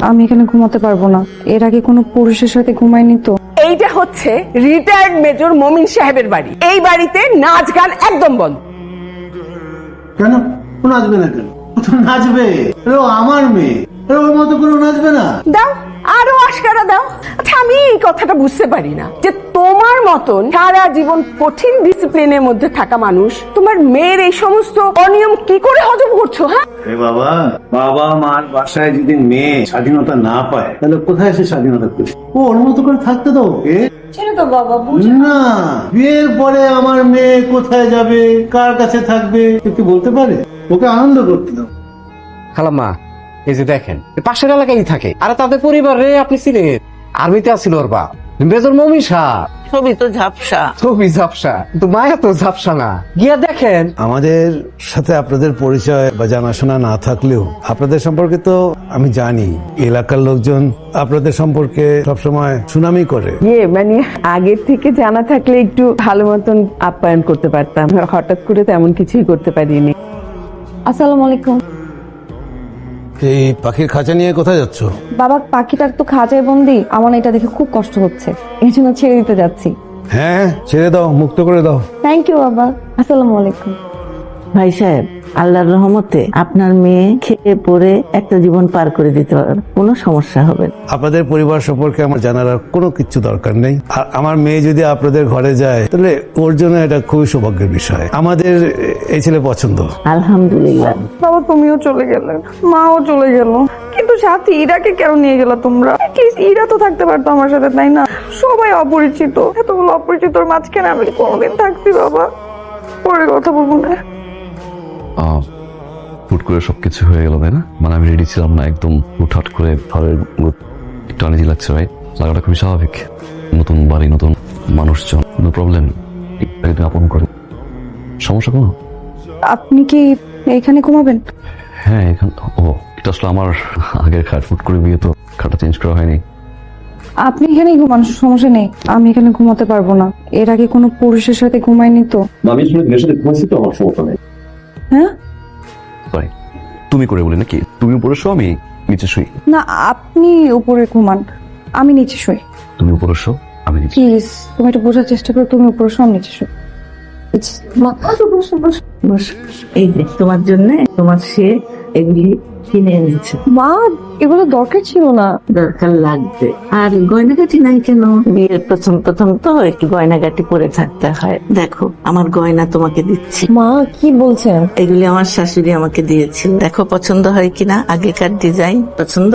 আমি এখানে ঘুমাতে পারবো না। এর আগে কোনো পুরুষের সাথে ঘুমাইনি তো। এইটা হচ্ছে রিটায়ার্ড মেজর মমিন সাহেবের বাড়ি। এই বাড়িতে নাচ গান একদম বন্ধ। কেন ও নাচবে না? কেন ও তো নাচবে, ও আমার মেয়ে, ওর মতো করে নাচবে না? দাও, আরো আশকারা দাও। আচ্ছা, আমি এই কথাটা বুঝতে পারি না যে তোমার মতন সারা জীবন কঠিন ডিসিপ্লিনের মধ্যে থাকা মানুষ তোমার মেয়ের এই সমস্ত অনিয়ম কি করে হজম করছো? হ্যাঁ বাবা, বাবা মার বাসায় যদি মেয়ে স্বাধীনতা না পায় তাহলে কোথায় সে স্বাধীনতা করবে? ও ওর মতো করে থাকতে দাও ওকে। ছেড়ে তো বাবা, না, বিয়ের পরে আমার মেয়ে কোথায় যাবে, কার কাছে থাকবে একটু বলতে পারে? ওকে আনন্দ করতে দাও। খালাম্মা, এই যে দেখেন পাশের এলাকায় থাকে, আর তাদের পরিবারে আপনি ছিলেন। আর্মিতে আসছিল ওর বাপ মেজর মমিন সাহেব। ছবি তো ঝাপসা। ছবি ঝাপসা, কিন্তু মায়া তো ঝাপসা না। গিয়া দেখেন। আমাদের সাথে আপনাদের পরিচয় বা জানাশোনা না থাকলেও আপনাদের সম্পর্কে তো আমি জানি। এলাকার লোকজন আপনাদের সম্পর্কে সবসময় সুনামি করে। মানে আগের থেকে জানা থাকলে একটু ভালো মতন আপ্যায়ন করতে পারতাম, হঠাৎ করে তেমন কিছুই করতে পারিনি। আসসালামু আলাইকুম। এই পাখির খাঁচা নিয়ে কোথায় যাচ্ছ? বাবা, পাখিটার তো খাঁচায় বন্দি, আমার এটা দেখে খুব কষ্ট হচ্ছে, এই জন্য ছেড়ে দিতে যাচ্ছি। হ্যাঁ, ছেড়ে দাও, মুক্ত করে দাও। থ্যাংক ইউ বাবা। আসসালামু আলাইকুম। ভাই সাহেব, আল্লাহর রহমতে আপনার মেয়ে খেয়ে পড়ে একটা জীবন পার করে দিতে পারবে, কোনো সমস্যা হবে না। আপনাদের পরিবার সম্পর্কে আমার জানার আর কোনো কিছু দরকার নেই। আর আমার মেয়ে যদি আপনাদের ঘরে যায় তাহলে ওর জন্য এটা খুবই সৌভাগ্যের বিষয়। আমাদের এই ছেলে পছন্দ। আলহামদুলিল্লাহ। বাবা, তুমিও চলে গেলে, মাও চলে গেল, কিন্তু সাথে ইরাকে কেন নিয়ে গেল তোমরা? ইরা তো থাকতে পারতো আমার সাথে, তাই না? সবাই অপরিচিত, এতগুলো অপরিচিতর মাঝখানে আমি কোনোদিন থাকছি? বাবা, পরে কথা বলবো না। হুট করে সবকিছু হয়ে গেল, তাই না? মানে আমি রেডি ছিলাম না, একদম হুটহাট করে ঘরের একটু আনিজি লাগছে, ভাই। লাগাটা খুবই স্বাভাবিক। নতুন বাড়ি, নতুন মানুষজন, নো প্রবলেম। তুমি আপন করে সমস্যা কোনো? আপনি কি এখানে ঘুমাবেন? হ্যাঁ, এখান এটা আসলে আমার আগের খাট, ফুট করে বিয়ে তো খাটটা চেঞ্জ করা হয়নি। আপনি এখানেই ঘুমান, সমস্যা নেই। আমি এখানে ঘুমাতে পারবো না। এর আগে কোনো পুরুষের সাথে ঘুমাইনি তো। আমি আসলে মেয়ের সাথে ঘুমাইছি তো, আমার সমস্যা নেই। হ্যাঁ, সরি, তুমি করে বলি নাকি? তুমি উপরে শো, আমি নিচে শুই। না, আপনি উপরে ঘুমান, আমি নিচে শুই। তুমি উপরে শো, আমি নিচে। প্লিজ, তুমি একটু বোঝার চেষ্টা করো। তুমি উপরে শো, আমি নিচে শুই। বস, এই যে তোমার জন্য তোমার সে এগুলি কিনে এনেছে। মা, এগুলো দরকার ছিল না। দরকার লাগবে। আর গয়নাগাটি নাই কেন? বিয়ের প্রথম প্রথম তো একটু গয়নাগাটি পরে থাকতে হয়। দেখো, আমার গয়না তোমাকে দিচ্ছি। মা, কি বলছেন? এগুলি আমার শাশুড়ি আমাকে দিয়েছিল। দেখো পছন্দ হয় কিনা, আগেকার ডিজাইন পছন্দ?